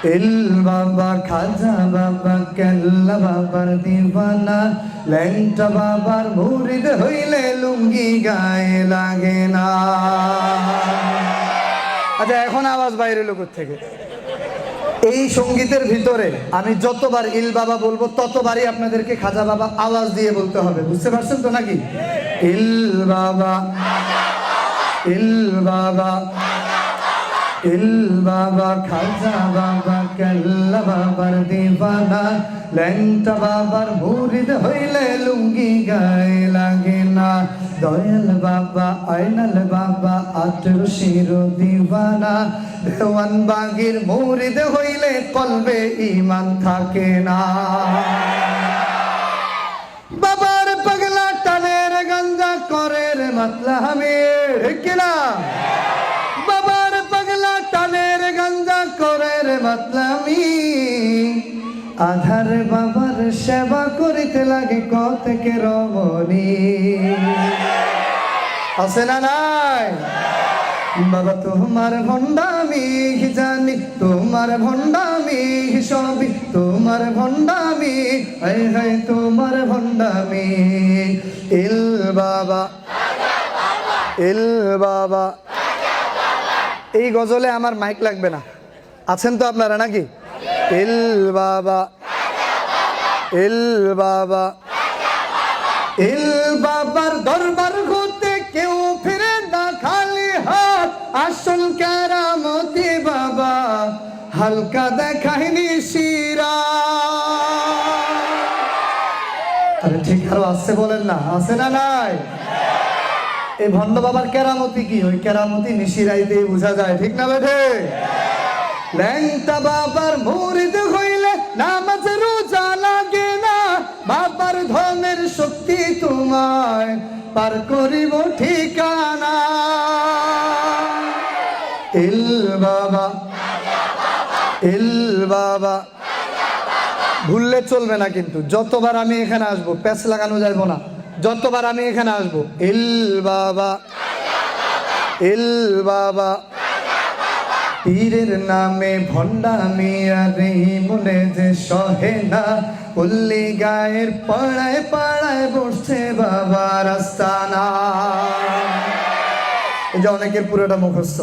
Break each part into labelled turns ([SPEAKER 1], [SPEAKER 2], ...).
[SPEAKER 1] ইল বাবা খাজা বাবা কেল্লা বাবার দিওয়ানা, ল্যাংটা বাবার মুরিদ হইলে লুঙ্গি গায়ে লাগে না। আচ্ছা, এখন আওয়াজ বাইরে লোকের থেকে। এই সঙ্গীতের ভিতরে আমি যতবার ইল বাবা বলবো ততবারই আপনাদেরকে খাজা বাবা আওয়াজ দিয়ে বলতে হবে, বুঝতে পারছেন তো নাকি? ইল বাবা, ইল বাবা, ইল বাবা খাজা বাবা কেল্লা বাবার দিওয়ানা, ল্যাংটা বাবার মুরিদ হইলে লুঙ্গি গায়ে লাগে না। দয়াল বাবা আইনাল বাবা আটর শির দিওয়ানা, দেওয়ান বাগির মুরিদ হইলে কলবে ঈমান থাকে না। বাবার পাগলা টানের গাঞ্জা করে রে মাতলামি, ঠিক না? বাবার পাগলা টানের গাঞ্জা করে রে মাতলামি, আধার বাবার সেবা করিতে লাগে কতকে রমণী। আছে না নাই? বাবা তোমার ভণ্ডামি জানি, তোমার ভণ্ডামি সবই তোমার ভণ্ডামি, হায় হায় তোমার ভণ্ডামি। ইল বাবা, ইল বাবা। এই গজলে আমার মাইক লাগবে না, আছেন তো আপনারা নাকি? ইল বাবা, ইল বাবা, ইল বাবার দরবার হতে কেউ ফিরে না খালি হাত, আসল কেরামতি বাবা হালকা দেখায়নি শিরা। আরে ঠিক আরো আসছে বলেন না, আছে না নাই? এই ভণ্ড বাবার কেরামতি কি? ওই কেরামতি নিশিরাইতে বোঝা যায়, ঠিক না বেঠে? ল্যাংটা বাবার মুরিদ হইলে নামাজ রোজা লাগে না, বাবার ধনের শক্তি তোমায় পার করিব ঠিকানা। ইল বাবা, ইল বাবা। ভুললে চলবে না কিন্তু, যতবার আমি এখানে আসবো প্যাচ লাগানো যাইব না, যতবার আমি এখানে আসবো ইল বাবা, ইল বাবা। পীরের নামে ভণ্ডামি আর মনে যে সহে না, পল্লী গায়ের পাড়ায় পাড়ায় বসছে বাবার আস্তানা। এই যে অনেকের পুরোটা মুখস্থ,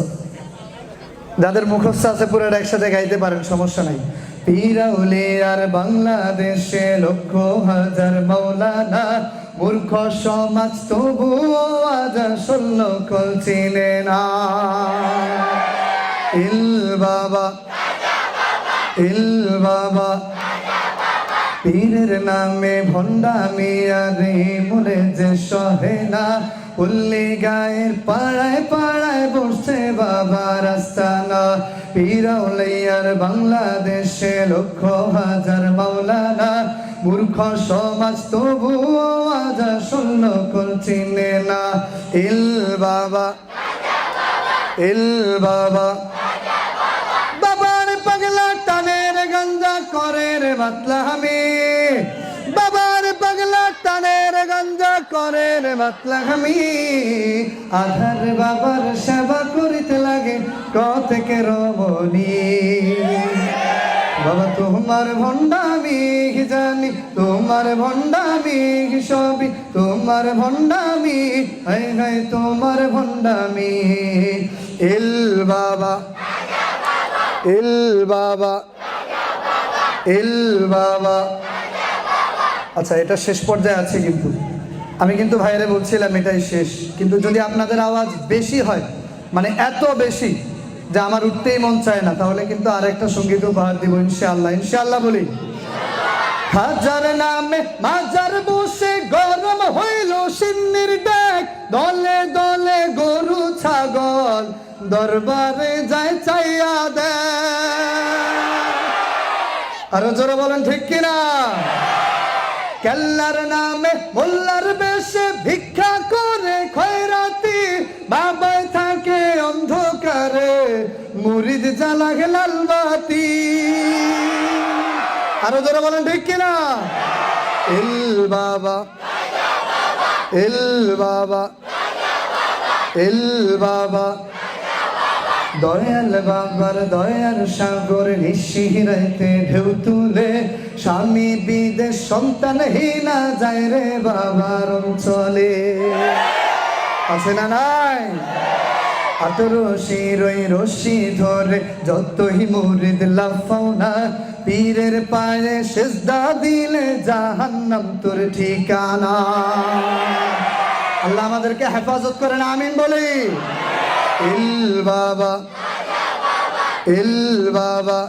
[SPEAKER 1] যাদের মুখস্থ আছে পুরোটা একসাথে গাইতে পারেন, সমস্যা নাই। পীরাউলি আর বাংলাদেশে লক্ষ হাজার মাওলানা, মূর্খ সমাজ তবু আজ আসল কল চিনে না। ইল বাবা, ইল বাবা। পীরের নামে ভণ্ডামি আর মনে যে সহে না, পল্লী গায়ের পাড়ায় পাড়ায় বসছে বাবার আস্তানা। পীরাউলিয়ার বাংলাদেশে লক্ষ হাজার মাওলানা, মূর্খ সমাজ তবু আজ আসল কল চিনে না। ইল বাবা, ইল বাবা। বাবার পাগলা টানের গাঞ্জা করে রে মাতলামি, বাবার পাগলা টানের গাঞ্জা করে রে মাতলামি, আধার বাবার সেবা করিতে লাগে কতকে রমণী। বাবা তোমার ভণ্ডামি জানি, তোমার ভণ্ডামি সবই তোমার ভণ্ডামি, হায় হায় তোমার ভণ্ডামি। ইল বাবা, ইল বাবা, ইল বাবা। আচ্ছা, এটা শেষ পর্যায়ে আছে কিন্তু আমি কিন্তু ভাইরে বলছিলাম এটাই শেষ, কিন্তু যদি আপনাদের আওয়াজ বেশি হয়, মানে এত বেশি যে আমার উঠতেই মন চায় না, তাহলে কিন্তু আরেকটা সঙ্গীত উপহার দিব ইনশাআল্লাহ। ইনশাআল্লাহ বলি। খাজার নামে মাজার বসে গরম হইল সিন্নির ডাক, দলে দলে গরু ছাগল দরবারে যায় চাইয়া দে। আরো জোরে বলেন ঠিক কিনা? কেল্লার নামে মোল্লার বেশে ভিক্ষা করে খয়রাতি, বাবায় থাকে অন্ধকারে মুরিদ জ্বালাগে লাল বাতি। আরো জোরে বলেন ঠিক কিনা? ইল বাবা, ইল বাবা, ইল বাবা, দয়াল বাবার দয়ার সাগর নিশিরাইতে ঢেউ তুলে স্বামী বিদেশ সন্তানহীনা যায় রে বাবার অঞ্চলে। আছে না নাই? আত রশি ধরে যতই মুরিদ লাফাও না, পীরের পায়ে সেজদা দিলে জাহান্নাম তোর ঠিকানা। আল্লাহ আমাদেরকে হেফাজত করেন, আমিন বলি। ইল বাবা ইল বাবা,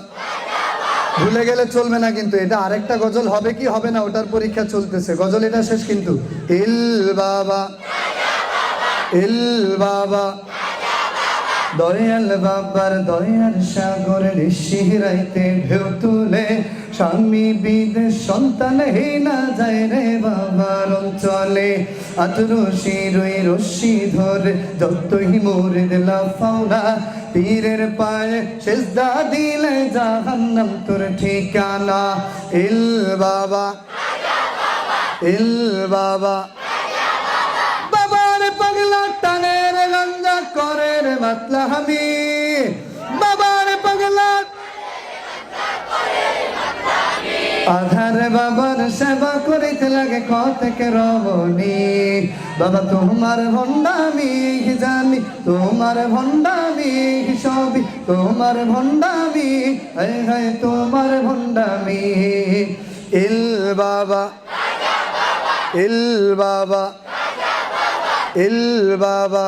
[SPEAKER 1] ভুলে গেলে চলবে না কিন্তু। এটা আরেকটা গজল হবে কি হবে না ওটার পরীক্ষা চলতেছে, গজল এটা শেষ কিন্তু। ইল বাবা ইল বাবা, দয়াল বাবার দয়ার সাগর নিশিরাইতে ঢেউ তুলে স্বামী বিদেশ সন্তানহীনা যায় রে বাবার অঞ্চলে। আত রশি ধরে যতই মুরিদ লাফাও না, পীরের পায়ে সেজদা দিলে জাহান্নাম তোর ঠিকানা। ইল বাবা ইল বাবা, বাবার পাগলা টানের গঞ্জা করে রে মাতলা হামি, বাবার পাগলা আধার বাবার সেবা করিতে লাগে কতক রমণী। বাবা তোমার ভণ্ডামি জানি, তোমার ভণ্ডামি সবই তোমার ভণ্ডামি, হায় হায় তোমার ভণ্ডামি। ইল বাবা ইল বাবা ইল বাবা।